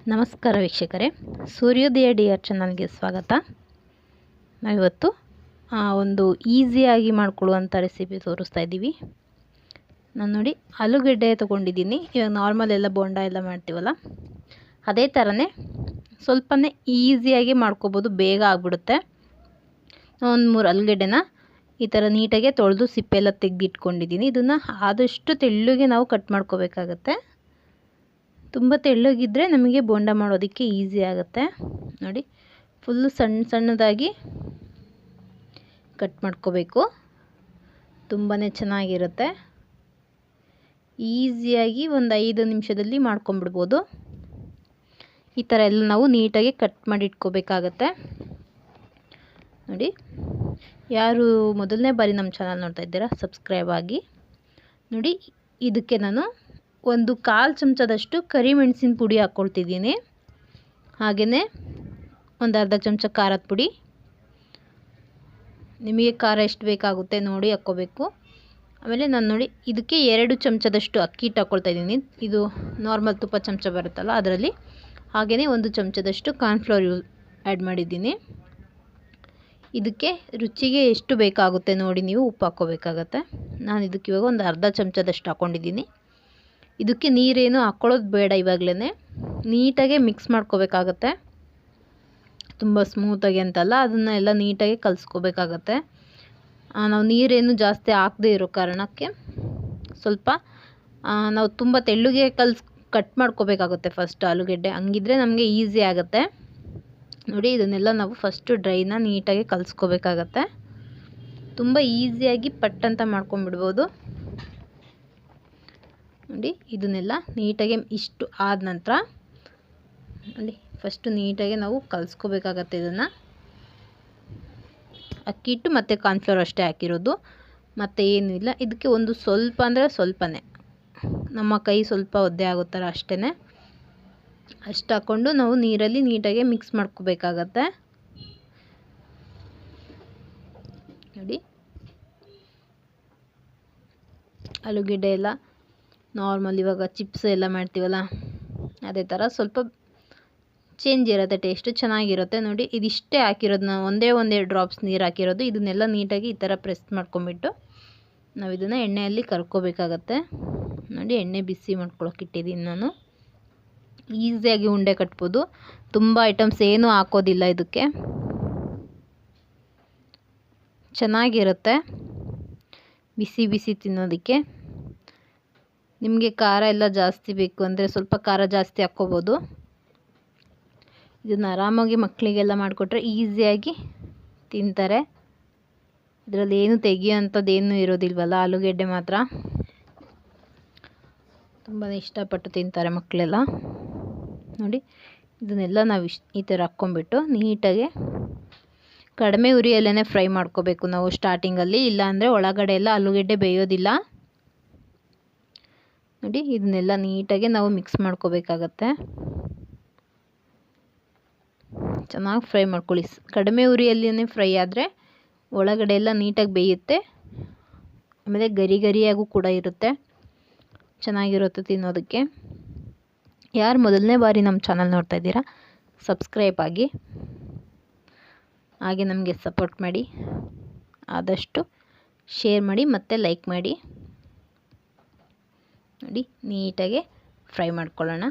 ನಮಸ್ಕಾರ ವೀಕ್ಷಕರೇ, ಸೂರ್ಯೋದಯ ಡಿಯರ್ ಚಾನಲ್ಗೆ ಸ್ವಾಗತ. ನಾವಿವತ್ತು ಒಂದು ಈಸಿಯಾಗಿ ಮಾಡ್ಕೊಳ್ಳುವಂಥ ರೆಸಿಪಿ ತೋರಿಸ್ತಾ ಇದ್ದೀವಿ. ನಾನು ನೋಡಿ ಆಲೂಗಡ್ಡೆ ತೊಗೊಂಡಿದ್ದೀನಿ. ಇವಾಗ ನಾರ್ಮಲ್ ಎಲ್ಲ ಬೋಂಡ ಎಲ್ಲ ಮಾಡ್ತೀವಲ್ಲ ಅದೇ ಥರನೇ ಸ್ವಲ್ಪನೇ ಈಸಿಯಾಗಿ ಮಾಡ್ಕೋಬೋದು, ಬೇಗ ಆಗಿಬಿಡುತ್ತೆ. ಒಂದು 3 ಆಲೂಗಡ್ಡೆನ ಈ ಥರ ನೀಟಾಗಿ ತೊಳೆದು ಸಿಪ್ಪೆಲ್ಲ ತೆಗೆದಿಟ್ಕೊಂಡಿದ್ದೀನಿ. ಇದನ್ನು ಆದಷ್ಟು ತೆಳ್ಳಗೆ ನಾವು ಕಟ್ ಮಾಡ್ಕೋಬೇಕಾಗತ್ತೆ. ತುಂಬ ತೆಳ್ಳಗಿದ್ದರೆ ನಮಗೆ ಬೋಂಡ ಮಾಡೋದಕ್ಕೆ ಈಸಿ ಆಗುತ್ತೆ. ನೋಡಿ, ಫುಲ್ಲು ಸಣ್ಣದಾಗಿ ಕಟ್ ಮಾಡ್ಕೋಬೇಕು. ತುಂಬಾ ಚೆನ್ನಾಗಿರುತ್ತೆ. ಈಸಿಯಾಗಿ ಒಂದು 5 ನಿಮಿಷದಲ್ಲಿ ಮಾಡ್ಕೊಂಬಿಡ್ಬೋದು. ಈ ಥರ ಎಲ್ಲ ನಾವು ನೀಟಾಗಿ ಕಟ್ ಮಾಡಿ ಇಟ್ಕೋಬೇಕಾಗತ್ತೆ. ನೋಡಿ, ಯಾರು ಮೊದಲನೇ ಬಾರಿ ನಮ್ಮ ಚಾನಲ್ ನೋಡ್ತಾ ಇದ್ದೀರಾ ಸಬ್ಸ್ಕ್ರೈಬ್ ಆಗಿ. ನೋಡಿ, ಇದಕ್ಕೆ ನಾನು 1/4 ಚಮಚದಷ್ಟು ಕರಿಮೆಣಸಿನ ಪುಡಿ ಹಾಕ್ಕೊಳ್ತಿದ್ದೀನಿ. ಹಾಗೆಯೇ ಒಂದು ಅರ್ಧ ಚಮಚ ಖಾರದ ಪುಡಿ. ನಿಮಗೆ ಖಾರ ಎಷ್ಟು ಬೇಕಾಗುತ್ತೆ ನೋಡಿ ಹಾಕ್ಕೋಬೇಕು. ಆಮೇಲೆ ನಾನು ನೋಡಿ ಇದಕ್ಕೆ 2 ಚಮಚದಷ್ಟು ಅಕ್ಕಿ ಹಿಟ್ಟು ಹಾಕ್ಕೊಳ್ತಾ ಇದ್ದೀನಿ. ಇದು ನಾರ್ಮಲ್ ತುಪ್ಪ ಚಮಚ ಬರುತ್ತಲ್ಲ ಅದರಲ್ಲಿ. ಹಾಗೆಯೇ 1 ಚಮಚದಷ್ಟು ಕಾರ್ನ್ಫ್ಲೋರ್ ಆ್ಯಡ್ ಮಾಡಿದ್ದೀನಿ. ಇದಕ್ಕೆ ರುಚಿಗೆ ಎಷ್ಟು ಬೇಕಾಗುತ್ತೆ ನೋಡಿ ನೀವು ಉಪ್ಪು ಹಾಕ್ಕೋಬೇಕಾಗತ್ತೆ. ನಾನು ಇದಕ್ಕೆ ಇವಾಗ ಒಂದು ಅರ್ಧ ಚಮಚದಷ್ಟು ಹಾಕ್ಕೊಂಡಿದ್ದೀನಿ. ಇದಕ್ಕೆ ನೀರೇನು ಹಾಕ್ಕೊಳ್ಳೋದು ಬೇಡ. ಇವಾಗಲೇ ನೀಟಾಗಿ ಮಿಕ್ಸ್ ಮಾಡ್ಕೋಬೇಕಾಗತ್ತೆ. ತುಂಬ ಸ್ಮೂತಾಗಿ ಅಂತಲ್ಲ, ಅದನ್ನೆಲ್ಲ ನೀಟಾಗಿ ಕಲಿಸ್ಕೋಬೇಕಾಗತ್ತೆ. ನಾವು ನೀರೇನು ಜಾಸ್ತಿ ಹಾಕದೇ ಇರೋ ಕಾರಣಕ್ಕೆ ಸ್ವಲ್ಪ ನಾವು ತುಂಬ ತೆಳ್ಳಗೆ ಕಟ್ ಮಾಡ್ಕೋಬೇಕಾಗುತ್ತೆ ಫಸ್ಟ್ ಆಲೂಗಡ್ಡೆ. ಹಂಗಿದ್ರೆ ನಮಗೆ ಈಸಿ ಆಗುತ್ತೆ. ನೋಡಿ, ಇದನ್ನೆಲ್ಲ ನಾವು ಫಸ್ಟು ಡ್ರೈನ ನೀಟಾಗಿ ಕಲಿಸ್ಕೋಬೇಕಾಗತ್ತೆ. ತುಂಬ ಈಸಿಯಾಗಿ ಪಟ್ಟಂತ ಮಾಡ್ಕೊಂಬಿಡ್ಬೋದು. ನೋಡಿ, ಇದನ್ನೆಲ್ಲ ನೀಟಾಗಿ ಇಷ್ಟು ಆದ ನಂತರ ನೋಡಿ ಫಸ್ಟು ನೀಟಾಗಿ ನಾವು ಕಲಿಸ್ಕೋಬೇಕಾಗತ್ತೆ. ಇದನ್ನು ಅಕ್ಕಿ ಹಿಟ್ಟು ಮತ್ತು ಕಾರ್ನ್ಫ್ಲೋರ್ ಅಷ್ಟೇ ಹಾಕಿರೋದು, ಮತ್ತು ಏನೂ ಇಲ್ಲ. ಇದಕ್ಕೆ ಒಂದು ಸ್ವಲ್ಪ ಅಂದರೆ ಸ್ವಲ್ಪನೇ, ನಮ್ಮ ಕೈ ಸ್ವಲ್ಪ ಒದ್ದೆ ಆಗೋ ಥರ ಅಷ್ಟೇ ಅಷ್ಟು ಹಾಕ್ಕೊಂಡು ನಾವು ನೀರಲ್ಲಿ ನೀಟಾಗಿ ಮಿಕ್ಸ್ ಮಾಡ್ಕೋಬೇಕಾಗತ್ತೆ. ನೋಡಿ, ಆಲೂಗಡ್ಡೆ ಎಲ್ಲ ನಾರ್ಮಲ್ ಇವಾಗ ಚಿಪ್ಸ್ ಎಲ್ಲ ಮಾಡ್ತೀವಲ್ಲ ಅದೇ ಥರ ಸ್ವಲ್ಪ ಚೇಂಜ್ ಇರುತ್ತೆ, ಟೇಸ್ಟು ಚೆನ್ನಾಗಿರುತ್ತೆ. ನೋಡಿ, ಇದಿಷ್ಟೇ ಹಾಕಿರೋದು, ನಾವು ಒಂದೇ ಡ್ರಾಪ್ಸ್ ನೀರು ಹಾಕಿರೋದು. ಇದನ್ನೆಲ್ಲ ನೀಟಾಗಿ ಈ ಥರ ಪ್ರೆಸ್ ಮಾಡ್ಕೊಂಬಿಟ್ಟು ನಾವು ಇದನ್ನು ಎಣ್ಣೆಯಲ್ಲಿ ಕರ್ಕೋಬೇಕಾಗತ್ತೆ. ನೋಡಿ, ಎಣ್ಣೆ ಬಿಸಿ ಮಾಡ್ಕೊಳಕ್ಕೆ ಇಟ್ಟಿದ್ದೀನಿ ನಾನು. ಈಸಿಯಾಗಿ ಉಂಡೆ ಕಟ್ಬೋದು. ತುಂಬ ಐಟಮ್ಸ್ ಏನೂ ಹಾಕೋದಿಲ್ಲ ಇದಕ್ಕೆ. ಚೆನ್ನಾಗಿರುತ್ತೆ ಬಿಸಿ ಬಿಸಿ ತಿನ್ನೋದಕ್ಕೆ. ನಿಮಗೆ ಖಾರ ಎಲ್ಲ ಜಾಸ್ತಿ ಬೇಕು ಅಂದರೆ ಸ್ವಲ್ಪ ಖಾರ ಜಾಸ್ತಿ ಹಾಕ್ಕೋಬೋದು. ಇದನ್ನು ಆರಾಮಾಗಿ ಮಕ್ಕಳಿಗೆಲ್ಲ ಮಾಡಿಕೊಟ್ರೆ ಈಸಿಯಾಗಿ ತಿಂತಾರೆ. ಇದರಲ್ಲಿ ಏನು ತೆಗಿಯೋಂಥದ್ದೇನು ಇರೋದಿಲ್ವಲ್ಲ, ಆಲೂಗೆಡ್ಡೆ ಮಾತ್ರ ತುಂಬಾ ಇಷ್ಟಪಟ್ಟು ತಿಂತಾರೆ ಮಕ್ಕಳೆಲ್ಲ. ನೋಡಿ, ಇದನ್ನೆಲ್ಲ ನಾವು ಈ ಥರ ಹಾಕ್ಕೊಂಬಿಟ್ಟು ನೀಟಾಗಿ ಕಡಿಮೆ ಉರಿಯಲ್ಲೇ ಫ್ರೈ ಮಾಡ್ಕೋಬೇಕು ನಾವು ಸ್ಟಾರ್ಟಿಂಗಲ್ಲಿ, ಇಲ್ಲಾಂದರೆ ಒಳಗಡೆ ಎಲ್ಲ ಆಲೂಗೆಡ್ಡೆ ಬೇಯೋದಿಲ್ಲ. ನೋಡಿ, ಇದನ್ನೆಲ್ಲ ನೀಟಾಗಿ ನಾವು ಮಿಕ್ಸ್ ಮಾಡ್ಕೋಬೇಕಾಗತ್ತೆ. ಚೆನ್ನಾಗಿ ಫ್ರೈ ಮಾಡ್ಕೊಳ್ಳಿ. ಕಡಿಮೆ ಉರಿಯಲ್ಲೇ ಫ್ರೈ ಆದರೆ ಒಳಗಡೆ ಎಲ್ಲ ನೀಟಾಗಿ ಬೇಯುತ್ತೆ. ಆಮೇಲೆ ಗರಿಯಾಗೂ ಕೂಡ ಇರುತ್ತೆ, ಚೆನ್ನಾಗಿರುತ್ತೆ ತಿನ್ನೋದಕ್ಕೆ. ಯಾರು ಮೊದಲನೇ ಬಾರಿ ನಮ್ಮ ಚಾನಲ್ ನೋಡ್ತಾ ಇದ್ದೀರಾ ಸಬ್ಸ್ಕ್ರೈಬ್ ಆಗಿ, ಹಾಗೆ ನಮಗೆ ಸಪೋರ್ಟ್ ಮಾಡಿ, ಆದಷ್ಟು ಶೇರ್ ಮಾಡಿ ಮತ್ತು ಲೈಕ್ ಮಾಡಿ. ನೋಡಿ, ನೀಟಾಗಿ ಫ್ರೈ ಮಾಡ್ಕೊಳ್ಳೋಣ.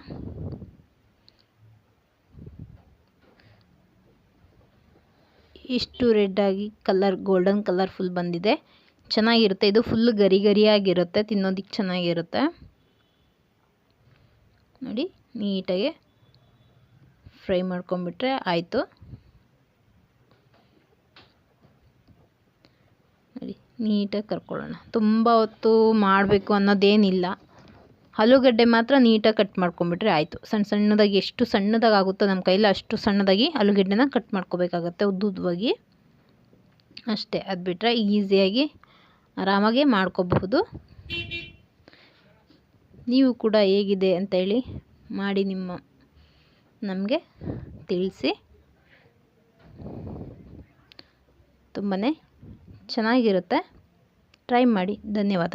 ಇಷ್ಟು ರೆಡ್ಡಾಗಿ ಗೋಲ್ಡನ್ ಕಲರ್ ಫುಲ್ ಬಂದಿದೆ, ಚೆನ್ನಾಗಿರುತ್ತೆ. ಇದು ಫುಲ್ಲು ಗರಿಯಾಗಿರುತ್ತೆ, ತಿನ್ನೋದಕ್ಕೆ ಚೆನ್ನಾಗಿರುತ್ತೆ. ನೋಡಿ, ನೀಟಾಗಿ ಫ್ರೈ ಮಾಡ್ಕೊಂಬಿಟ್ರೆ ಆಯಿತು. ನೋಡಿ, ನೀಟಾಗಿ ಕರ್ಕೊಳ್ಳೋಣ. ತುಂಬ ಹೊತ್ತು ಮಾಡಬೇಕು ಅನ್ನೋದೇನಿಲ್ಲ. ಆಲೂಗಡ್ಡೆ ಮಾತ್ರ ನೀಟಾಗಿ ಕಟ್ ಮಾಡ್ಕೊಂಬಿಟ್ರೆ ಆಯಿತು. ಸಣ್ಣದಾಗಿ, ಎಷ್ಟು ಸಣ್ಣದಾಗಿ ಆಗುತ್ತೋ ನಮ್ಮ ಕೈಲಿ ಅಷ್ಟು ಸಣ್ಣದಾಗಿ ಆಲೂಗಡ್ಡೆನ ಕಟ್ ಮಾಡ್ಕೋಬೇಕಾಗತ್ತೆ, ಉದ್ದುದ್ದವಾಗಿ ಅಷ್ಟೇ. ಅದು ಬಿಟ್ಟರೆ ಈಸಿಯಾಗಿ ಆರಾಮಾಗಿ ಮಾಡ್ಕೋಬಹುದು. ನೀವು ಕೂಡ ಹೇಗಿದೆ ಅಂತೇಳಿ ಮಾಡಿ ನಮಗೆ ತಿಳಿಸಿ. ತುಂಬಾ ಚೆನ್ನಾಗಿರುತ್ತೆ, ಟ್ರೈ ಮಾಡಿ. ಧನ್ಯವಾದ.